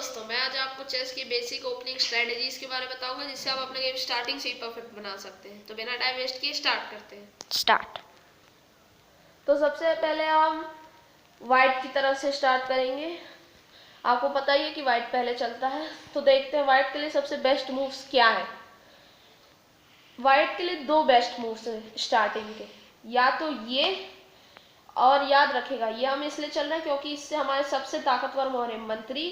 दोस्तों, मैं आज आपको चेस की बेसिक ओपनिंग स्ट्रेटजीज के बारे में बताऊंगा जिससे आप अपना गेम स्टार्टिंग से ही परफेक्ट बना सकते हैं। तो बिना टाइम वेस्ट किए स्टार्ट करते हैं। स्टार्ट। तो सबसे पहले हम वाइट की तरफ से स्टार्ट करेंगे। आपको पता ही है कि वाइट पहले चलता है, तो देखते हैं वाइट के लिए सबसे बेस्ट मूव्स क्या है। वाइट के लिए दो बेस्ट मूव्स हैं स्टार्टिंग के, या तो ये, और याद रखेगा ये हम इसलिए चल रहे हैं क्योंकि इससे हमारे सबसे ताकतवर मोहरे मंत्री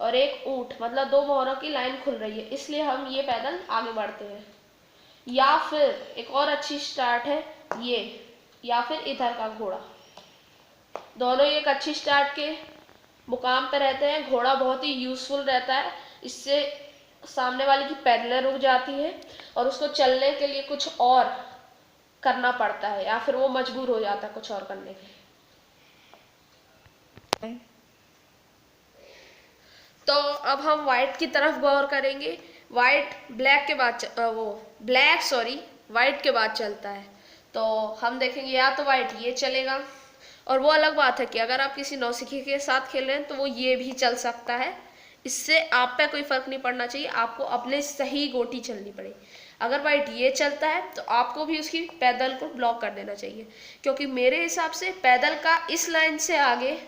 और एक ऊंट, मतलब दो मोहरों की लाइन खुल रही है, इसलिए हम ये पैदल आगे बढ़ते हैं। या फिर एक और अच्छी स्टार्ट है ये, या फिर इधर का घोड़ा। दोनों ही एक अच्छी स्टार्ट के मुकाम पे रहते हैं। घोड़ा बहुत ही यूजफुल रहता है, इससे सामने वाले की पैदलें रुक जाती है और उसको चलने के लिए कुछ और करना पड़ता है, या फिर वो मजबूर हो जाता है कुछ और करने के लिए। तो अब हम वाइट की तरफ गौर करेंगे। वाइट ब्लैक के बाद वाइट के बाद चलता है, तो हम देखेंगे या तो वाइट ये चलेगा, और वो अलग बात है कि अगर आप किसी नौसिखिए के साथ खेल रहे हैं तो वो ये भी चल सकता है। इससे आप पे कोई फर्क नहीं पड़ना चाहिए, आपको अपने सही गोटी चलनी पड़ेगी। अगर वाइट ये चलता है तो आपको भी उसकी पैदल को ब्लॉक कर देना चाहिए, क्योंकि मेरे हिसाब से पैदल का इस लाइन से आगे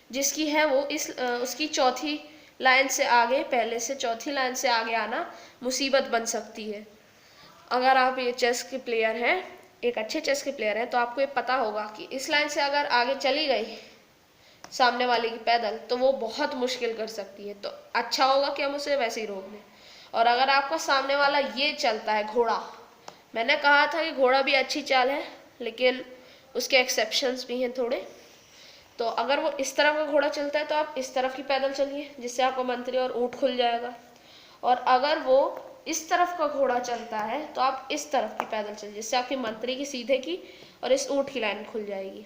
जिसकी है वो उसकी चौथी लाइन से आगे, पहले से चौथी लाइन से आगे आना मुसीबत बन सकती है। अगर आप ये चेस के प्लेयर हैं, एक अच्छे चेस के प्लेयर हैं, तो आपको ये पता होगा कि इस लाइन से अगर आगे चली गई सामने वाले की पैदल तो वो बहुत मुश्किल कर सकती है। तो अच्छा होगा कि हम उसे वैसे ही रोक दें। और अगर आपका सामने वाला ये चलता है घोड़ा, मैंने कहा था कि घोड़ा भी अच्छी चाल है, लेकिन उसके एक्सेप्शंस भी हैं थोड़े। तो अगर वो इस तरफ का घोड़ा चलता है तो आप इस तरफ की पैदल चलिए, जिससे आपको मंत्री और ऊंट खुल जाएगा। और अगर वो इस तरफ का घोड़ा चलता है तो आप इस तरफ की पैदल चलिए, जिससे आपकी मंत्री की सीधे की और इस ऊंट की लाइन खुल जाएगी।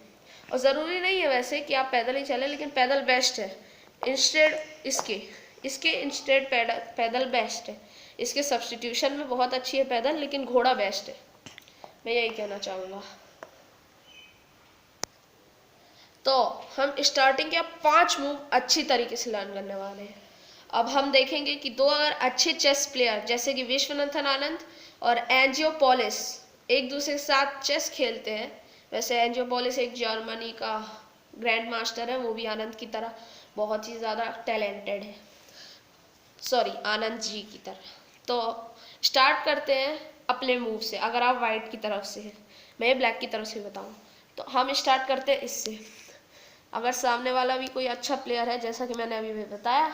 और ज़रूरी नहीं है वैसे कि आप पैदल ही चलें, लेकिन पैदल बेस्ट है। इंस्टेड इसके इंस्टेड पैदल बेस्ट है। इसके सब्सटीट्यूशन में बहुत अच्छी है पैदल, लेकिन घोड़ा बेस्ट है। मैं यही कहना चाहूँगा। तो हम स्टार्टिंग के 5 मूव अच्छी तरीके से लर्न करने वाले हैं। अब हम देखेंगे कि दो अगर अच्छे चेस प्लेयर जैसे कि विश्वनाथन आनंद और एंजियोपोलिस एक दूसरे के साथ चेस खेलते हैं। वैसे एंजियोपोलिस एक जर्मनी का ग्रैंड मास्टर है, वो भी आनंद की तरह बहुत ही ज़्यादा टैलेंटेड है, सॉरी आनंद जी की तरह। तो स्टार्ट करते हैं अपने मूव से। अगर आप वाइट की तरफ से हैं, मैं ब्लैक की तरफ से बताऊँ, तो हम स्टार्ट करते हैं इससे। अगर सामने वाला भी कोई अच्छा प्लेयर है, जैसा कि मैंने अभी बताया,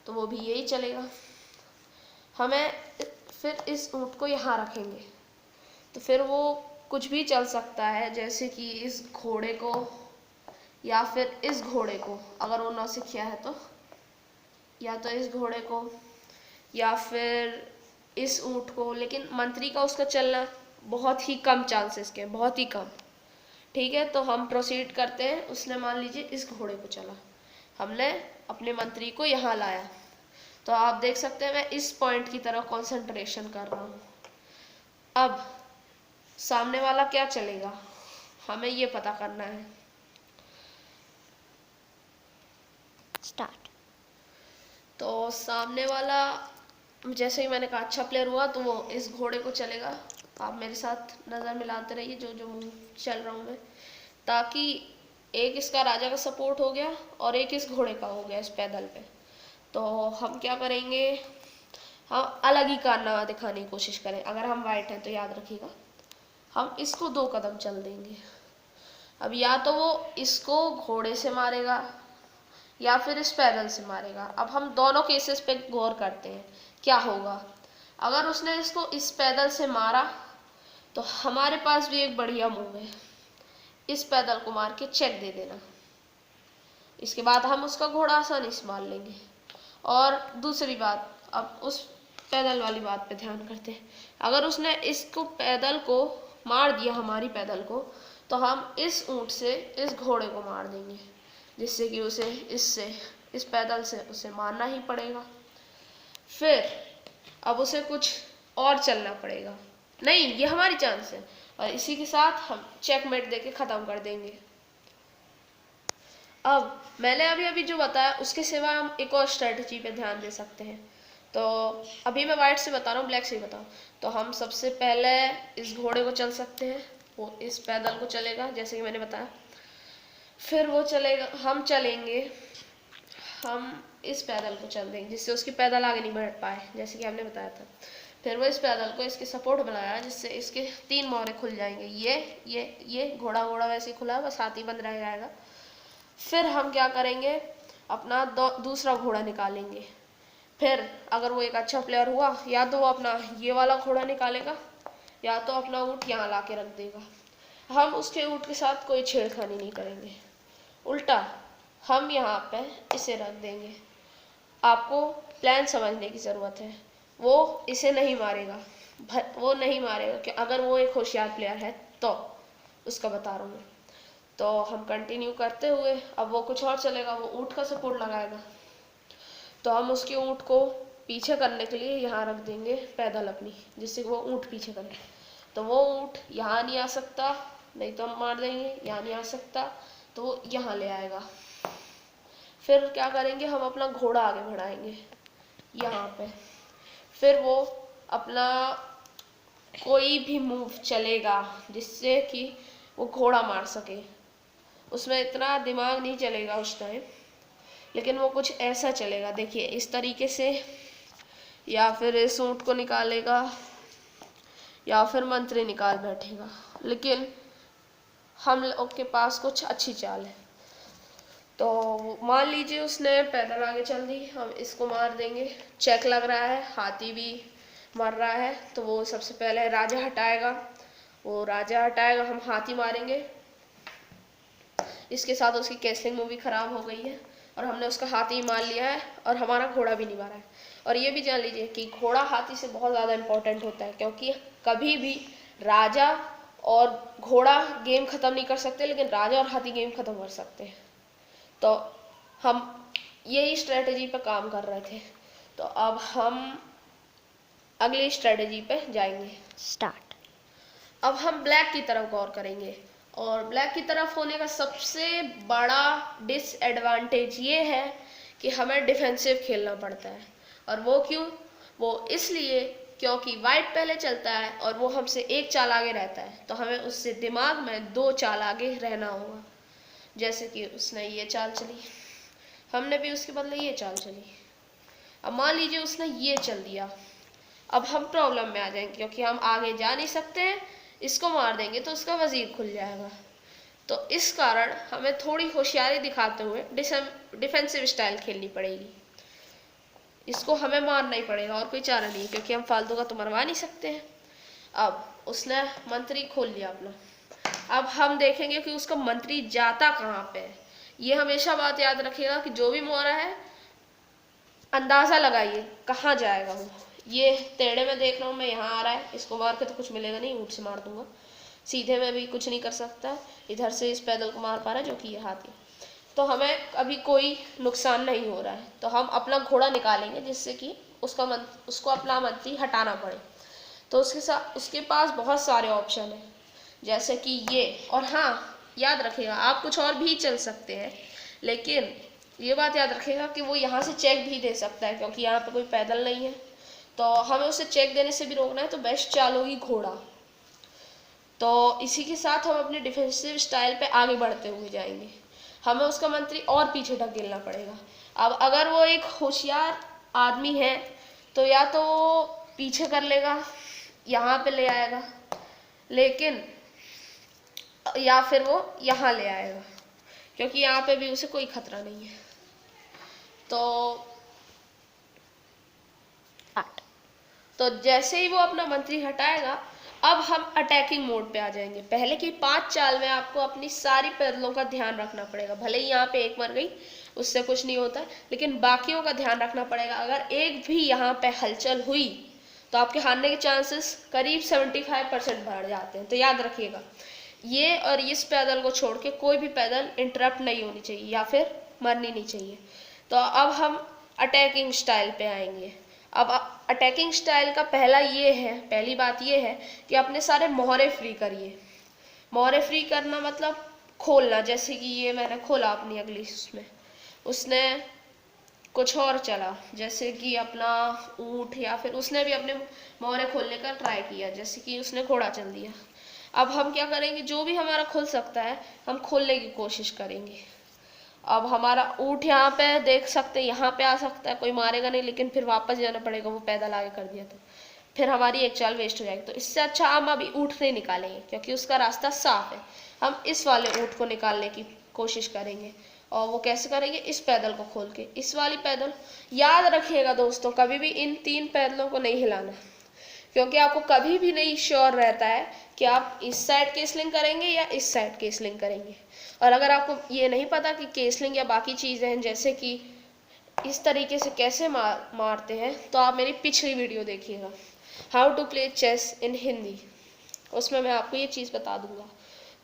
तो वो भी यही चलेगा। हमें फिर इस ऊँट को यहाँ रखेंगे, तो फिर वो कुछ भी चल सकता है, जैसे कि इस घोड़े को या फिर इस घोड़े को, अगर वो नौसिखिया है तो, या तो इस घोड़े को या फिर इस ऊँट को। लेकिन मंत्री का उसका चलना बहुत ही कम चांसेस के, बहुत ही कम। ठीक है, तो हम प्रोसीड करते हैं। उसने मान लीजिए इस घोड़े को चला, हमने अपने मंत्री को यहाँ लाया, तो आप देख सकते हैं मैं इस पॉइंट की तरफ कंसंट्रेशन कर रहा हूँ। अब सामने वाला क्या चलेगा हमें ये पता करना है। स्टार्ट। तो सामने वाला, जैसे ही मैंने कहा अच्छा प्लेयर हुआ, तो वो इस घोड़े को चलेगा। आप मेरे साथ नज़र मिलाते रहिए जो जो मूव चल रहा हूँ मैं, ताकि एक इसका राजा का सपोर्ट हो गया और एक इस घोड़े का हो गया इस पैदल पे। तो हम क्या करेंगे, हम अलग ही कारनामा दिखाने की कोशिश करें। अगर हम वाइट हैं तो याद रखिएगा, हम इसको 2 कदम चल देंगे। अब या तो वो इसको घोड़े से मारेगा या फिर इस पैदल से मारेगा। अब हम दोनों केसेस पे गौर करते हैं क्या होगा। अगर उसने इसको इस पैदल से मारा तो हमारे पास भी एक बढ़िया मूव है, इस पैदल को मार के चेक दे देना। इसके बाद हम उसका घोड़ा आसानी से मार लेंगे। और दूसरी बात, अब उस पैदल वाली बात पे ध्यान करते हैं। अगर उसने इसको पैदल को मार दिया, हमारी पैदल को, तो हम इस ऊँट से इस घोड़े को मार देंगे, जिससे कि उसे इस पैदल से उसे मारना ही पड़ेगा। फिर अब उसे कुछ और चलना पड़ेगा। नहीं, ये हमारी चांस है, और इसी के साथ हम चेकमेट देके ख़त्म कर देंगे। अब मैंने अभी अभी जो बताया उसके सिवा हम एक और स्ट्रेटजी पे ध्यान दे सकते हैं। तो अभी मैं वाइट से बता रहा हूँ, ब्लैक से ही बताऊँ। तो हम सबसे पहले इस घोड़े को चल सकते हैं, वो इस पैदल को चलेगा जैसे कि मैंने बताया। फिर वो चलेगा, हम चलेंगे, हम इस पैदल को चल देंगे जिससे उसकी पैदल आगे नहीं बढ़ पाए, जैसे कि हमने बताया था। फिर वो इस पैदल को इसके सपोर्ट बनाया जिससे इसके 3 मोहरे खुल जाएंगे। ये घोड़ा वैसे ही खुला, बस हाथी बंद रह जाएगा। फिर हम क्या करेंगे, अपना दूसरा घोड़ा निकालेंगे। फिर अगर वो एक अच्छा प्लेयर हुआ, या तो वो अपना ये वाला घोड़ा निकालेगा, या तो अपना ऊँट यहाँ ला के रख देगा। हम उसके ऊँट के साथ कोई छेड़खानी नहीं करेंगे, उल्टा हम यहाँ पे इसे रख देंगे। आपको प्लान समझने की ज़रूरत है। वो इसे नहीं मारेगा, वो नहीं मारेगा कि अगर वो एक होशियार प्लेयर है तो, उसका बता रहा हूँ मैं। तो हम कंटिन्यू करते हुए, अब वो कुछ और चलेगा, वो ऊँट का सपोर्ट लगाएगा। तो हम उसके ऊँट को पीछे करने के लिए यहाँ रख देंगे पैदल अपनी, जिससे वो ऊँट पीछे करे। तो वो ऊँट यहाँ नहीं आ सकता, नहीं तो हम मार देंगे। यहाँ नहीं आ सकता तो वो यहाँ ले आएगा। फिर क्या करेंगे, हम अपना घोड़ा आगे बढ़ाएंगे यहाँ पे। फिर वो अपना कोई भी मूव चलेगा जिससे कि वो घोड़ा मार सके। उसमें इतना दिमाग नहीं चलेगा उस टाइम, लेकिन वो कुछ ऐसा चलेगा, देखिए इस तरीके से, या फिर इस ऊँट को निकालेगा, या फिर मंत्री निकाल बैठेगा। लेकिन हम लोग के पास कुछ अच्छी चाल है। तो मान लीजिए उसने पैदल आगे चल दी, हम इसको मार देंगे। चेक लग रहा है, हाथी भी मर रहा है, तो वो सबसे पहले राजा हटाएगा। वो राजा हटाएगा, हम हाथी मारेंगे। इसके साथ उसकी कैसलिंग मूवी खराब हो गई है और हमने उसका हाथी मार लिया है और हमारा घोड़ा भी नहीं मारा है। और ये भी जान लीजिए कि घोड़ा हाथी से बहुत ज़्यादा इम्पोर्टेंट होता है, क्योंकि कभी भी राजा और घोड़ा गेम ख़त्म नहीं कर सकते, लेकिन राजा और हाथी गेम ख़त्म कर सकते हैं। तो हम यही स्ट्रेटजी पे काम कर रहे थे। तो अब हम अगली स्ट्रेटजी पे जाएंगे। स्टार्ट। अब हम ब्लैक की तरफ गौर करेंगे, और ब्लैक की तरफ होने का सबसे बड़ा डिसएडवांटेज ये है कि हमें डिफेंसिव खेलना पड़ता है। और वो क्यों? वो इसलिए क्योंकि वाइट पहले चलता है और वो हमसे एक चाल आगे रहता है, तो हमें उससे दिमाग में 2 चाल आगे रहना होगा। जैसे कि उसने ये चाल चली, हमने भी उसके बदले ये चाल चली। अब मान लीजिए उसने ये चल दिया, अब हम प्रॉब्लम में आ जाएंगे, क्योंकि हम आगे जा नहीं सकते हैं। इसको मार देंगे तो उसका वजीर खुल जाएगा। तो इस कारण हमें थोड़ी होशियारी दिखाते हुए डिफेंसिव स्टाइल खेलनी पड़ेगी। इसको हमें मारना ही पड़ेगा, और कोई चारा नहीं, क्योंकि हम फालतू का तो मरवा नहीं सकते हैं। अब उसने मंत्री खोल लिया अपना। अब हम देखेंगे कि उसका मंत्री जाता कहाँ पे है। ये हमेशा बात याद रखिएगा कि जो भी मोहरा है, अंदाज़ा लगाइए कहाँ जाएगा वो। ये टेढ़े में देख रहा हूँ मैं, यहाँ आ रहा है, इसको मार के तो कुछ मिलेगा नहीं, ऊँट से मार दूंगा। सीधे में भी कुछ नहीं कर सकता, इधर से इस पैदल को मार पा रहा है जो कि ये हाथी। तो हमें अभी कोई नुकसान नहीं हो रहा है, तो हम अपना घोड़ा निकालेंगे जिससे कि उसको अपना मंत्री हटाना पड़े। तो उसके पास बहुत सारे ऑप्शन हैं, जैसे कि ये। और हाँ, याद रखिएगा आप कुछ और भी चल सकते हैं, लेकिन ये बात याद रखिएगा कि वो यहाँ से चेक भी दे सकता है, क्योंकि यहाँ पे कोई पैदल नहीं है। तो हमें उसे चेक देने से भी रोकना है, तो बेस्ट चाल होगी घोड़ा। तो इसी के साथ हम अपने डिफेंसिव स्टाइल पे आगे बढ़ते हुए जाएंगे। हमें उसका मंत्री और पीछे ढकेलना पड़ेगा। अब अगर वो एक होशियार आदमी है तो या तो वो पीछे कर लेगा, यहाँ पे ले आएगा, लेकिन या फिर वो यहाँ ले आएगा, क्योंकि यहाँ पे भी उसे कोई खतरा नहीं है। तो जैसे ही वो अपना मंत्री हटाएगा, अब हम अटैकिंग मोड पे आ जाएंगे। पहले की 5 चाल में आपको अपनी सारी पैदलों का ध्यान रखना पड़ेगा। भले ही यहाँ पे एक मर गई, उससे कुछ नहीं होता, लेकिन बाकियों का ध्यान रखना पड़ेगा। अगर एक भी यहाँ पे हलचल हुई तो आपके हारने के चांसेस करीब 75% बढ़ जाते हैं। तो याद रखिएगा, ये और इस पैदल को छोड़ के कोई भी पैदल इंटरप्ट नहीं होनी चाहिए या फिर मरनी नहीं चाहिए। तो अब हम अटैकिंग स्टाइल पे आएंगे। अब अटैकिंग स्टाइल का पहली बात ये है कि अपने सारे मोहरे फ्री करिए। मोहरे फ्री करना मतलब खोलना, जैसे कि ये मैंने खोला अपनी अगली उसमें, उसने कुछ और चला, जैसे कि अपना ऊँट, या फिर उसने भी अपने मोहरे खोलने का ट्राई किया, जैसे कि उसने घोड़ा चल दिया। अब हम क्या करेंगे, जो भी हमारा खुल सकता है हम खोलने की कोशिश करेंगे। अब हमारा ऊँट यहाँ पे देख सकते हैं, यहाँ पे आ सकता है, कोई मारेगा नहीं, लेकिन फिर वापस जाना पड़ेगा, वो पैदल आगे कर दिया तो फिर हमारी एक चाल वेस्ट हो जाएगी। तो इससे अच्छा हम अभी ऊँट नहीं निकालेंगे, क्योंकि उसका रास्ता साफ है। हम इस वाले ऊँट को निकालने की कोशिश करेंगे। और वो कैसे करेंगे, इस पैदल को खोल के, इस वाली पैदल। याद रखिएगा दोस्तों, कभी भी इन 3 पैदलों को नहीं हिलाना, क्योंकि आपको कभी भी नहीं श्योर रहता है कि आप इस साइड केसलिंग करेंगे या इस साइड केसलिंग करेंगे। और अगर आपको ये नहीं पता कि केसलिंग या बाकी चीज़ें हैं, जैसे कि इस तरीके से कैसे मारते हैं, तो आप मेरी पिछली वीडियो देखिएगा, हाउ टू प्ले चेस इन हिंदी, उसमें मैं आपको ये चीज़ बता दूंगा।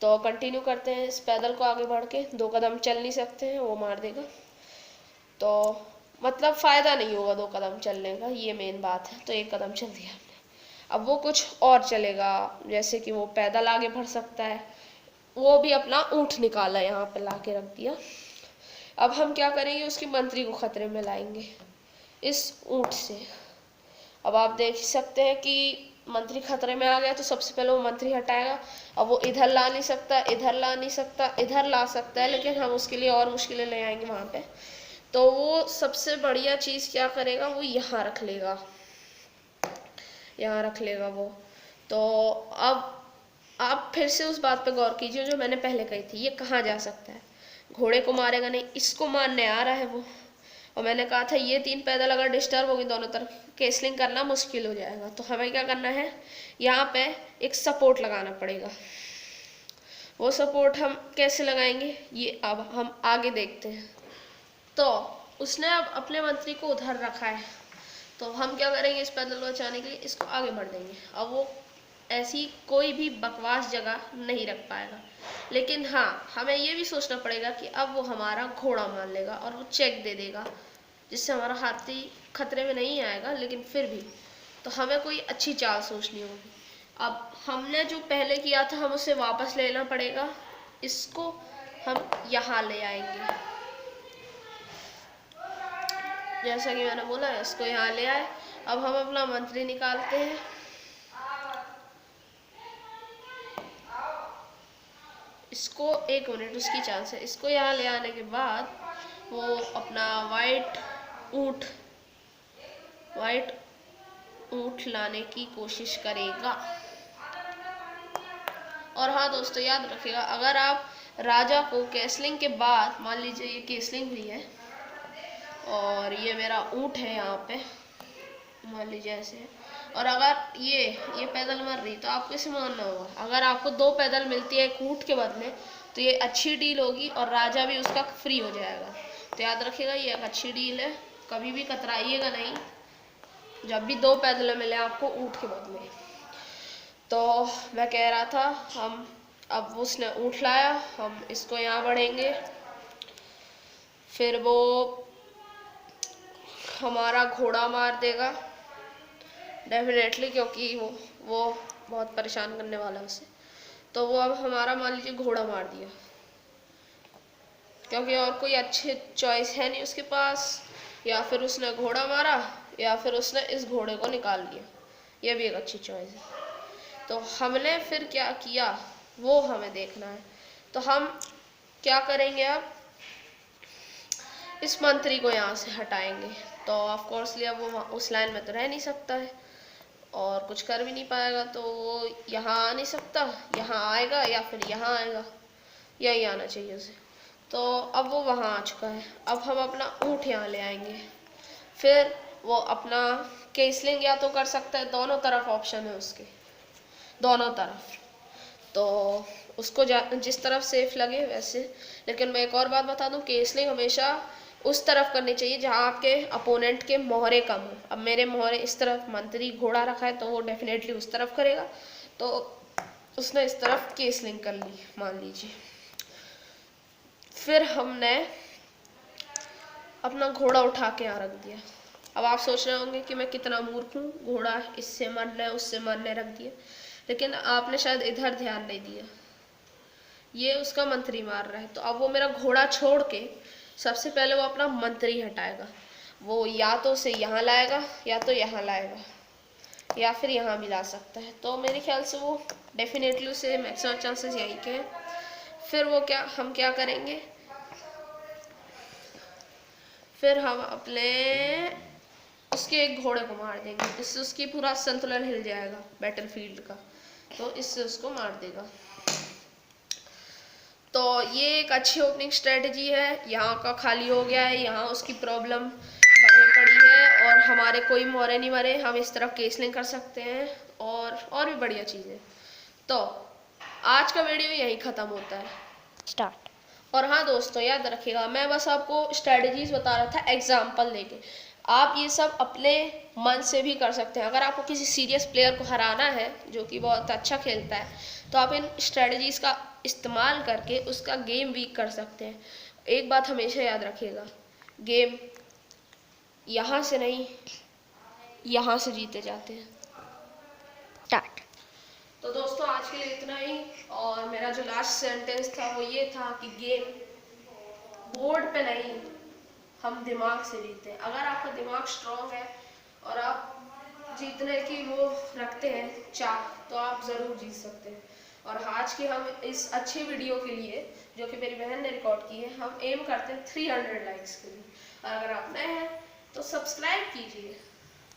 तो कंटिन्यू करते हैं इस पैदल को आगे बढ़ के। 2 कदम चल नहीं सकते हैं, वो मार देगा, तो मतलब फ़ायदा नहीं होगा 2 कदम चलने का, ये मेन बात है। तो 1 कदम चल दिया हमने, अब वो कुछ और चलेगा, जैसे कि वो पैदल आगे बढ़ सकता है, वो भी अपना ऊँट निकाला यहाँ पे ला के रख दिया। अब हम क्या करेंगे, उसकी मंत्री को खतरे में लाएंगे इस ऊँट से। अब आप देख सकते हैं कि मंत्री खतरे में आ गया, तो सबसे पहले वो मंत्री हटाएगा। अब वो इधर ला नहीं सकता, इधर ला नहीं सकता, इधर ला सकता है, लेकिन हम उसके लिए और मुश्किलें ले आएंगे वहाँ पे। तो वो सबसे बढ़िया चीज़ क्या करेगा, वो यहाँ रख लेगा, यहाँ रख लेगा वो। तो अब आप फिर से उस बात पे गौर कीजिए जो मैंने पहले कही थी, ये कहाँ जा सकता है, घोड़े को मारेगा नहीं, इसको मारने आ रहा है वो। और मैंने कहा था ये 3 पैदल अगर डिस्टर्ब होगी दोनों तरफ, केसलिंग करना मुश्किल हो जाएगा। तो हमें क्या करना है, यहाँ पे एक सपोर्ट लगाना पड़ेगा। वो सपोर्ट हम कैसे लगाएंगे, ये अब हम आगे देखते हैं। तो उसने अब अपने मंत्री को उधर रखा है, तो हम क्या करेंगे, इस पैदल को बचाने के लिए इसको आगे बढ़ देंगे। अब वो ऐसी कोई भी बकवास जगह नहीं रख पाएगा, लेकिन हाँ हमें ये भी सोचना पड़ेगा कि अब वो हमारा घोड़ा मान लेगा और वो चेक दे देगा, जिससे हमारा हाथी खतरे में नहीं आएगा, लेकिन फिर भी तो हमें कोई अच्छी चाल सोचनी होगी। अब हमने जो पहले किया था हम उसे वापस लेना पड़ेगा, इसको हम यहाँ ले आएंगे, जैसा कि मैंने बोला इसको यहाँ ले आए। अब हम अपना मंत्री निकालते हैं, इसको 1 मिनट उसकी चांस है। इसको यहाँ ले आने के बाद वो अपना वाइट ऊँट लाने की कोशिश करेगा। और हाँ दोस्तों याद रखिएगा, अगर आप राजा को केसलिंग के बाद, मान लीजिए ये केसलिंग हुई है और ये मेरा ऊँट है यहाँ पे, मान लीजिए ऐसे, और अगर ये पैदल मर रही, तो आपको इसे मानना होगा। अगर आपको 2 पैदल मिलती है एक ऊँट के बदले, तो ये अच्छी डील होगी और राजा भी उसका फ्री हो जाएगा। तो याद रखिएगा ये एक अच्छी डील है, कभी भी कतराइएगा नहीं जब भी 2 पैदल मिले आपको ऊँट के बदले। तो मैं कह रहा था, हम अब उसने ऊँट लाया, हम इसको यहाँ बढ़ेंगे, फिर वो हमारा घोड़ा मार देगा डेफिनेटली, क्योंकि वो बहुत परेशान करने वाला है उसे। तो वो अब हमारा मान लीजिए घोड़ा मार दिया, क्योंकि और कोई अच्छी चॉइस है नहीं उसके पास, या फिर उसने घोड़ा मारा या फिर उसने इस घोड़े को निकाल लिया, ये भी एक अच्छी चॉइस है। तो हमने फिर क्या किया वो हमें देखना है। तो हम क्या करेंगे, अब इस मंत्री को यहाँ से हटाएंगे। तो ऑफ कोर्सली अब वो उस लाइन में तो रह नहीं सकता है और कुछ कर भी नहीं पाएगा, तो वो यहाँ आ नहीं सकता, यहाँ आएगा या फिर यहाँ आएगा, यही आना चाहिए उसे। तो अब वो वहाँ आ चुका है, अब हम अपना ऊँट यहाँ ले आएंगे, फिर वो अपना केसलिंग या तो कर सकता है, दोनों तरफ ऑप्शन है उसके, दोनों तरफ, तो उसको जिस तरफ सेफ लगे वैसे। लेकिन मैं एक और बात बता दूं, केसलिंग हमेशा उस तरफ करनी चाहिए जहां आपके अपोनेंट के मोहरे कम हो। अब मेरे मोहरे इस तरफ, मंत्री घोड़ा रखा है, तो वो डेफिनेटली उस तरफ करेगा, तो उसने इस तरफ केसलिंग कर ली मान लीजिए। फिर हमने अपना घोड़ा उठा के यहाँ रख दिया। अब आप सोच रहे होंगे कि मैं कितना मूर्ख हूँ, घोड़ा इससे मरने उससे मरने रख दिया, लेकिन आपने शायद इधर ध्यान नहीं दिया, ये उसका मंत्री मार रहा है, तो अब वो मेरा घोड़ा छोड़ के सबसे पहले वो अपना मंत्री हटाएगा। वो या तो उसे यहाँ लाएगा या तो यहाँ लाएगा या फिर यहाँ भी ला सकता है। तो मेरे ख्याल से वो डेफिनेटली उसे मैक्सिमम चांसेस यहीं के हैं। फिर वो हम क्या करेंगे, फिर हम अपने उसके एक घोड़े को मार देंगे, इससे उसकी पूरा संतुलन हिल जाएगा बैटलफील्ड का, तो इससे उसको मार देगा। तो ये एक अच्छी ओपनिंग स्ट्रेटजी है। यहाँ का खाली हो गया है, यहाँ उसकी प्रॉब्लम बढ़े पड़ी है और हमारे कोई मोरे नहीं मरे। हम इस तरफ केसलिंग कर सकते हैं और भी बढ़िया चीज़ें। तो आज का वीडियो यहीं ख़त्म होता है। स्टार्ट। और हाँ दोस्तों, याद रखिएगा, मैं बस आपको स्ट्रेटजीज बता रहा था एग्जाम्पल लेके। आप ये सब अपने मन से भी कर सकते हैं। अगर आपको किसी सीरियस प्लेयर को हराना है जो कि बहुत अच्छा खेलता है, तो आप इन स्ट्रेटजीज का इस्तेमाल करके उसका गेम वीक कर सकते हैं। एक बात हमेशा याद रखिएगा, गेम यहाँ से नहीं, यहाँ से जीते जाते हैं। स्टार्ट। तो दोस्तों आज के लिए इतना ही। और मेरा जो लास्ट सेंटेंस था वो ये था कि गेम बोर्ड पे नहीं, हम दिमाग से जीते हैं। अगर आपका दिमाग स्ट्रांग है और आप जीतने की वो रखते हैं चाह, तो आप ज़रूर जीत सकते हैं। और आज की हम इस अच्छी वीडियो के लिए, जो कि मेरी बहन ने रिकॉर्ड की है, हम एम करते हैं 300 लाइक्स के लिए। और अगर आप नए हैं तो सब्सक्राइब कीजिए।